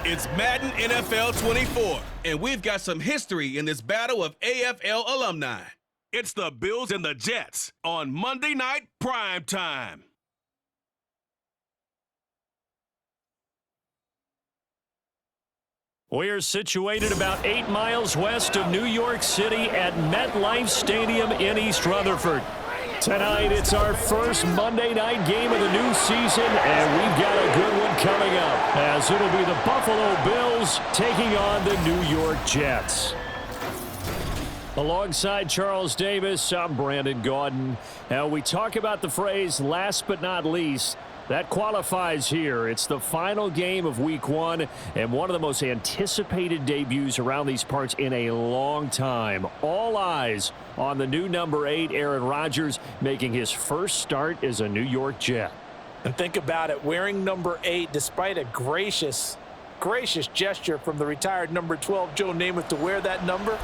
It's Madden NFL 24, and we've got some history in this battle of AFL alumni. It's the Bills and the Jets on Monday Night Prime Time. We're situated about 8 miles west of New York City at MetLife Stadium in East Rutherford. Tonight, it's our first Monday night game of the new season, and we've got a good one coming up, as it'll be the Buffalo Bills taking on the New York Jets. Alongside Charles Davis, I'm Brandon Gaudin. Now, we talk about the phrase last but not least. That qualifies here. It's the final game of Week 1 and one of the most anticipated debuts around these parts in a long time. All eyes on the new number 8, Aaron Rodgers, making his first start as a New York Jet. And think about it, wearing number 8, despite a gracious gesture from the retired number 12, Joe Namath, to wear that number,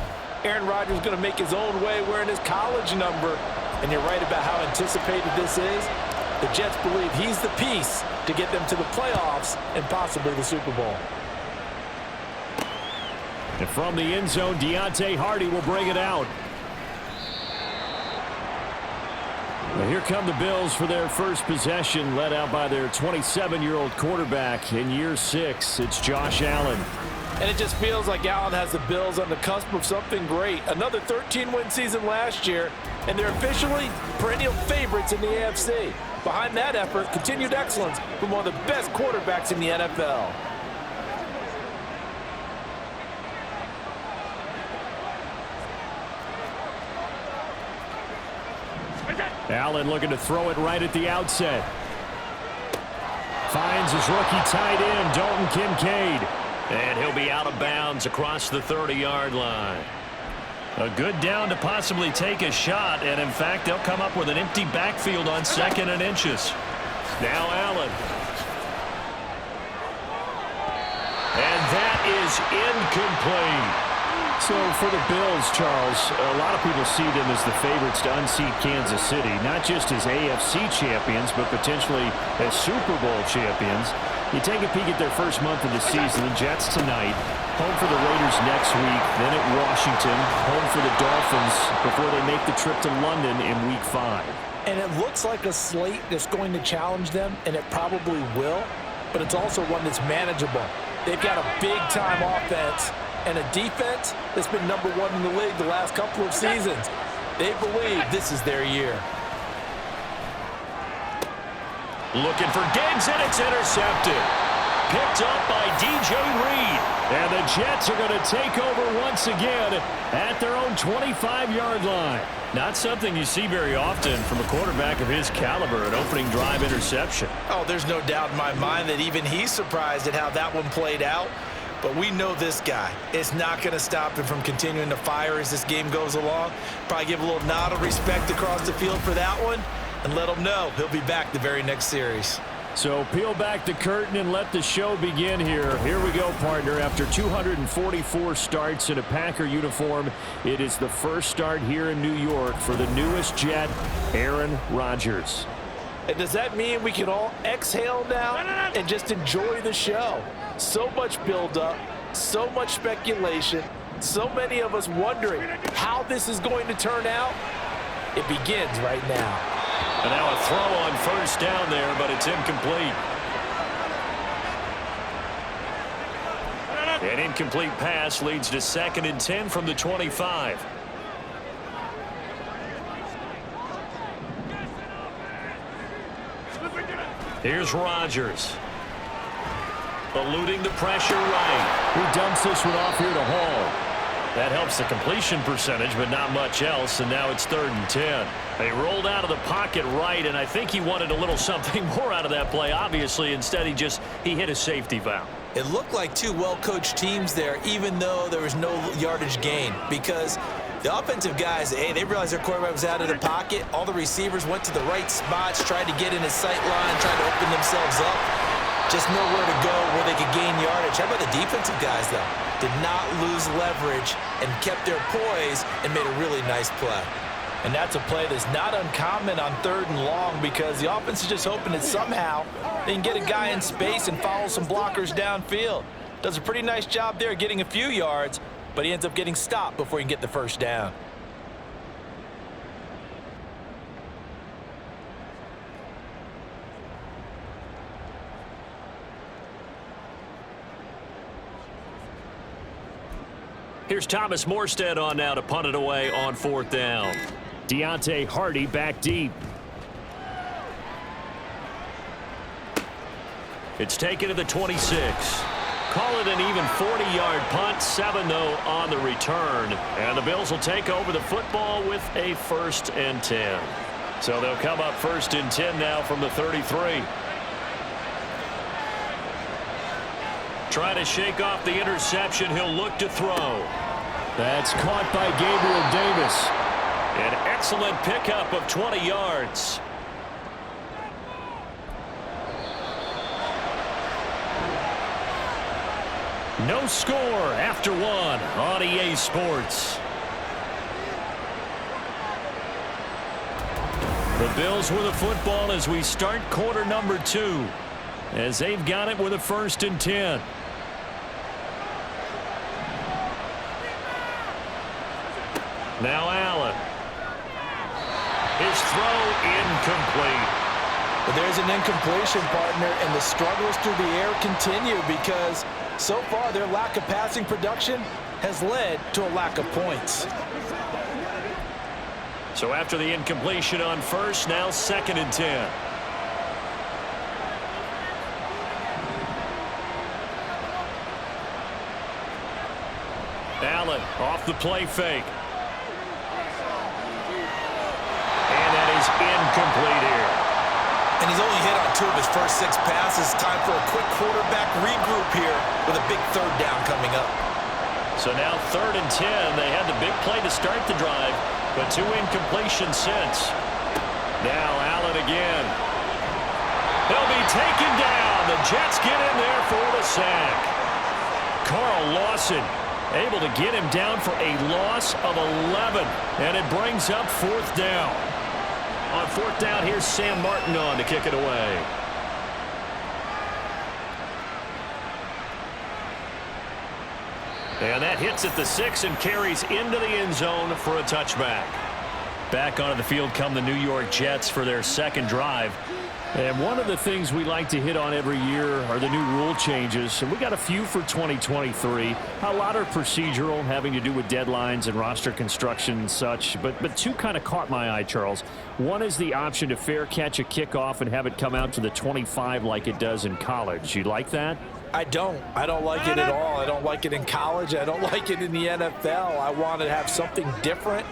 Aaron Rodgers is going to make his own way wearing his college number. And you're right about how anticipated this is. The Jets believe he's the piece to get them to the playoffs and possibly the Super Bowl. And from the end zone, Deontay Hardy will bring it out. Well, here come the Bills for their first possession, led out by their 27-year-old quarterback in year 6. It's Josh Allen. And it just feels like Allen has the Bills on the cusp of something great. Another 13-win season last year, and they're officially perennial favorites in the AFC. Behind that effort, continued excellence from one of the best quarterbacks in the NFL. Allen looking to throw it right at the outset. Finds his rookie tight end, Dalton Kincaid. And he'll be out of bounds across the 30-yard line. A good down to possibly take a shot, and in fact, they'll come up with an empty backfield on 2nd and inches. Now Allen. And that is incomplete. So for the Bills, Charles, a lot of people see them as the favorites to unseat Kansas City, not just as AFC champions, but potentially as Super Bowl champions. You take a peek at their first month of the season, the Jets tonight, home for the Raiders next week, then at Washington, home for the Dolphins before they make the trip to London in Week 5. And it looks like a slate that's going to challenge them, and it probably will, but it's also one that's manageable. They've got a big-time offense and a defense that's been number 1 in the league the last couple of seasons. They believe this is their year. Looking for Diggs, and it's intercepted. Picked up by DJ Reed. And the Jets are going to take over once again at their own 25-yard line. Not something you see very often from a quarterback of his caliber, an opening drive interception. Oh, there's no doubt in my mind that even he's surprised at how that one played out. But we know this guy is not going to stop him from continuing to fire as this game goes along. Probably give a little nod of respect across the field for that one and let him know he'll be back the very next series. So peel back the curtain and let the show begin here. Here we go, partner. After 244 starts in a Packer uniform, it is the first start here in New York for the newest Jet, Aaron Rodgers. And does that mean we can all exhale now and just enjoy the show? So much buildup, so much speculation, so many of us wondering how this is going to turn out. It begins right now. And now a throw on first down there, but it's incomplete. An incomplete pass leads to 2nd and 10 from the 25. Here's Rodgers. Eluding the pressure right. He dumps this one off here to Hall. That helps the completion percentage, but not much else, and now it's 3rd and 10. They rolled out of the pocket right, and I think he wanted a little something more out of that play, obviously. Instead, he hit a safety valve. It looked like two well-coached teams there, even though there was no yardage gain, because the offensive guys, they realized their quarterback was out of the pocket. All the receivers went to the right spots, tried to get in his sight line, tried to open themselves up. Just nowhere to go where they could gain yardage. How about the defensive guys, though? Did not lose leverage and kept their poise and made a really nice play. And that's a play that's not uncommon on 3rd and long, because the offense is just hoping that somehow they can get a guy in space and follow some blockers downfield. Does a pretty nice job there getting a few yards, but he ends up getting stopped before he can get the first down. Here's Thomas Morstead on now to punt it away on 4th down. Deontay Hardy back deep. It's taken to the 26. Call it an even 40-yard punt, 7-0 on the return. And the Bills will take over the football with a 1st and 10. So they'll come up 1st and 10 now from the 33. Trying to shake off the interception. He'll look to throw. That's caught by Gabriel Davis. An excellent pickup of 20 yards. No score after 1 on EA Sports. The Bills with the football as we start quarter number 2. As they've got it with a 1st and 10. Now Allen. His throw incomplete. But there's an incompletion, partner, and the struggles through the air continue because so far their lack of passing production has led to a lack of points. So after the incompletion on 1st, now 2nd and 10. Allen off the play fake. And that is incomplete here. And he's only hit on 2 of his first 6 passes. Time for a quick quarterback regroup here with a big 3rd down coming up. So now 3rd and 10. They had the big play to start the drive, but 2 incompletions since. Now Allen again. He'll be taken down. The Jets get in there for the sack. Carl Lawson able to get him down for a loss of 11. And it brings up 4th down. On 4th down, here's Sam Martin on to kick it away. And that hits at the 6 and carries into the end zone for a touchback. Back onto the field come the New York Jets for their 2nd drive. And one of the things we like to hit on every year are the new rule changes. And we got a few for 2023. A lot are procedural, having to do with deadlines and roster construction and such. But 2 kind of caught my eye, Charles. One is the option to fair catch a kickoff and have it come out to the 25 like it does in college. You like that? I don't like it at all. I don't like it in college. I don't like it in the NFL. I want to have something different.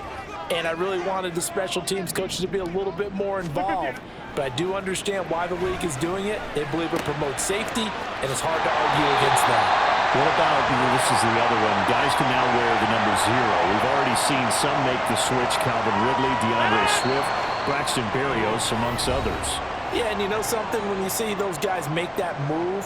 And I really wanted the special teams coaches to be a little bit more involved. But I do understand why the league is doing it. They believe it promotes safety, and it's hard to argue against that. What about, this is the other one, guys can now wear the number 0. We've already seen some make the switch, Calvin Ridley, DeAndre Swift, Braxton Berrios, amongst others. Yeah, and you know something? When you see those guys make that move,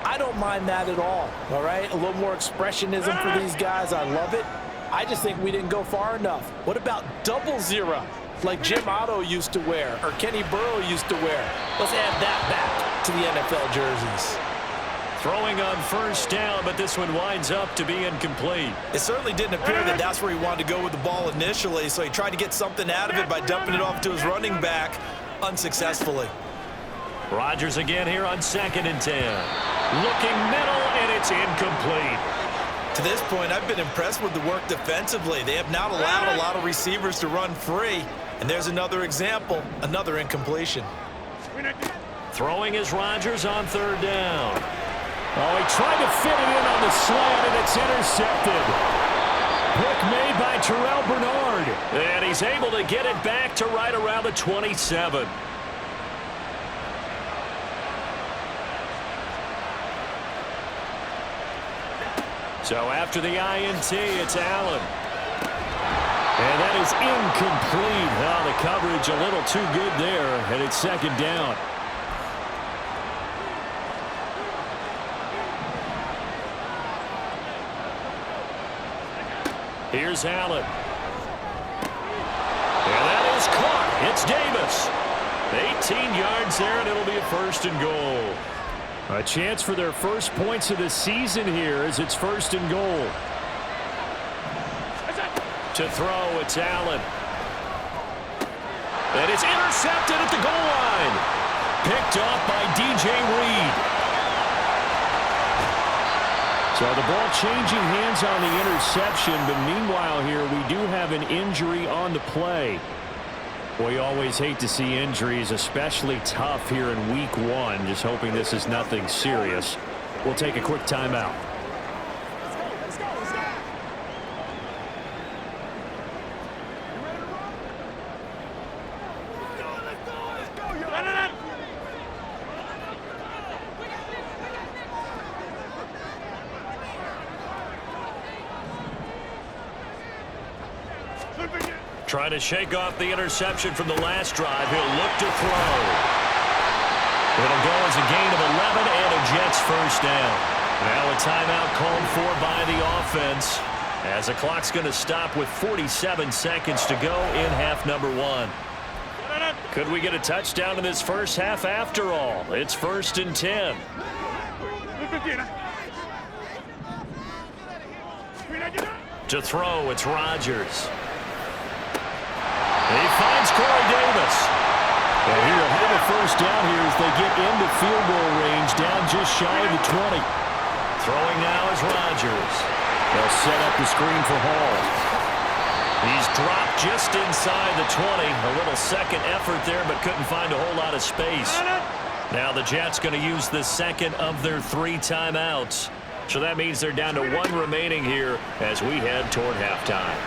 I don't mind that at all right? A little more expressionism for these guys. I love it. I just think we didn't go far enough. What about 00? Like Jim Otto used to wear, or Kenny Burrow used to wear. Let's add that back to the NFL jerseys. Throwing on 1st down, but this one winds up to be incomplete. It certainly didn't appear that that's where he wanted to go with the ball initially, so he tried to get something out of it by dumping it off to his running back unsuccessfully. Rodgers again here on 2nd and 10. Looking middle, and it's incomplete. To this point, I've been impressed with the work defensively. They have not allowed a lot of receivers to run free. And there's another example, another incompletion. Throwing is Rodgers on 3rd down. Oh, he tried to fit it in on the slant, and it's intercepted. Pick made by Terrell Bernard. And he's able to get it back to right around the 27. So after the INT, it's Allen. And that is incomplete. Oh, the coverage a little too good there, and it's 2nd down. Here's Allen. And that is caught. It's Davis. 18 yards there, and it'll be a 1st and goal. A chance for their first points of the season here as it's 1st and goal. To throw, it's Allen. And it's intercepted at the goal line. Picked off by DJ Reed. So the ball changing hands on the interception, but meanwhile here we do have an injury on the play. We always hate to see injuries, especially tough here in week 1. Just hoping this is nothing serious. We'll take a quick timeout. Trying to shake off the interception from the last drive. He'll look to throw. It'll go as a gain of 11 and a Jets first down. Now a timeout called for by the offense as the clock's going to stop with 47 seconds to go in half number 1. Could we get a touchdown in this first half after all? It's 1st and 10. To throw, it's Rodgers. He finds Corey Davis. And he'll have a first down here as they get into field goal range, down just shy of the 20. Throwing now is Rodgers. They'll set up the screen for Hall. He's dropped just inside the 20. A little second effort there, but couldn't find a whole lot of space. Now the Jets going to use the second of their 3 timeouts. So that means they're down to 1 remaining here as we head toward halftime.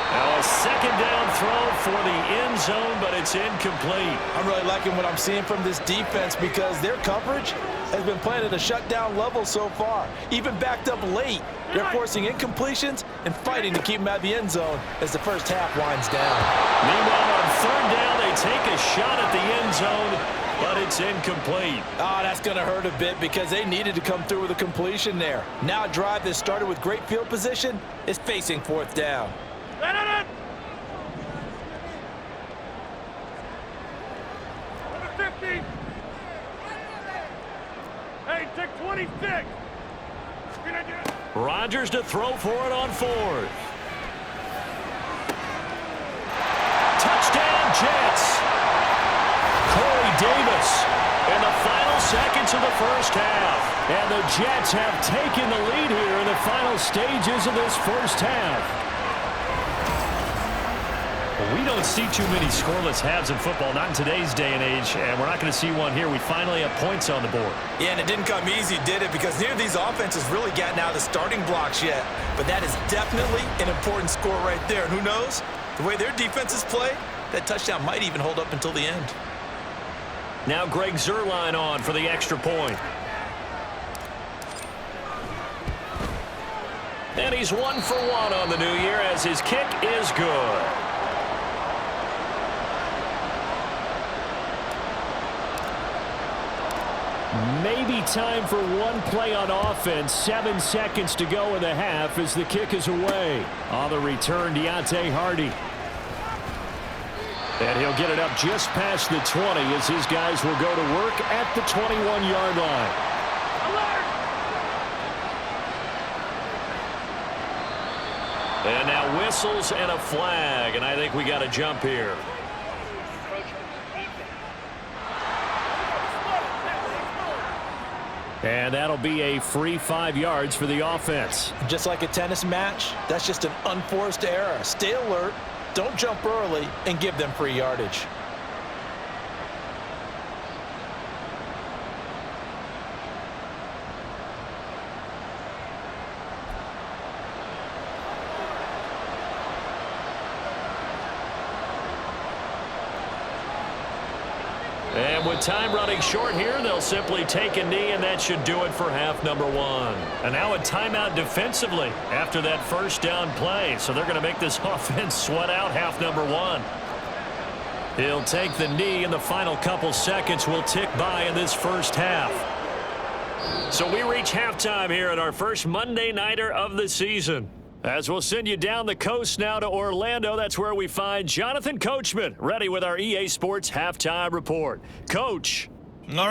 Now a second down throw for the end zone, but it's incomplete. I'm really liking what I'm seeing from this defense because their coverage has been playing at a shutdown level so far. Even backed up late, they're forcing incompletions and fighting to keep them out of the end zone as the first half winds down. Meanwhile, on 3rd down, they take a shot at the end zone, but it's incomplete. Oh, that's going to hurt a bit because they needed to come through with a completion there. Now a drive that started with great field position is facing 4th down. Number 50. Hey, take 26. Rodgers to throw for it on 4th. Touchdown, Jets. Corey Davis in the final seconds of the first half. And the Jets have taken the lead here in the final stages of this first half. We don't see too many scoreless halves in football, not in today's day and age, and we're not going to see one here. We finally have points on the board. Yeah, and it didn't come easy, did it? Because neither of these offenses really gotten out of the starting blocks yet. But that is definitely an important score right there. And who knows? The way their defenses play, that touchdown might even hold up until the end. Now Greg Zuerlein on for the extra point. And he's 1 for 1 on the new year as his kick is good. Maybe time for one play on offense. 7 seconds to go in the half as the kick is away. On the return, Deontay Hardy. And he'll get it up just past the 20 as his guys will go to work at the 21-yard line. And now whistles and a flag, and I think we got a jump here. And that'll be a free 5 yards for the offense. Just like a tennis match, that's just an unforced error. Stay alert, don't jump early, and give them free yardage. And with time running short here, they'll simply take a knee, and that should do it for half number 1. And now a timeout defensively after that first down play. So they're going to make this offense sweat out half number 1. He'll take the knee, and the final couple seconds will tick by in this first half. So we reach halftime here at our first Monday Nighter of the season. As we'll send you down the coast now to Orlando, that's where we find Jonathan Coachman, ready with our EA Sports Halftime Report. Coach. All right.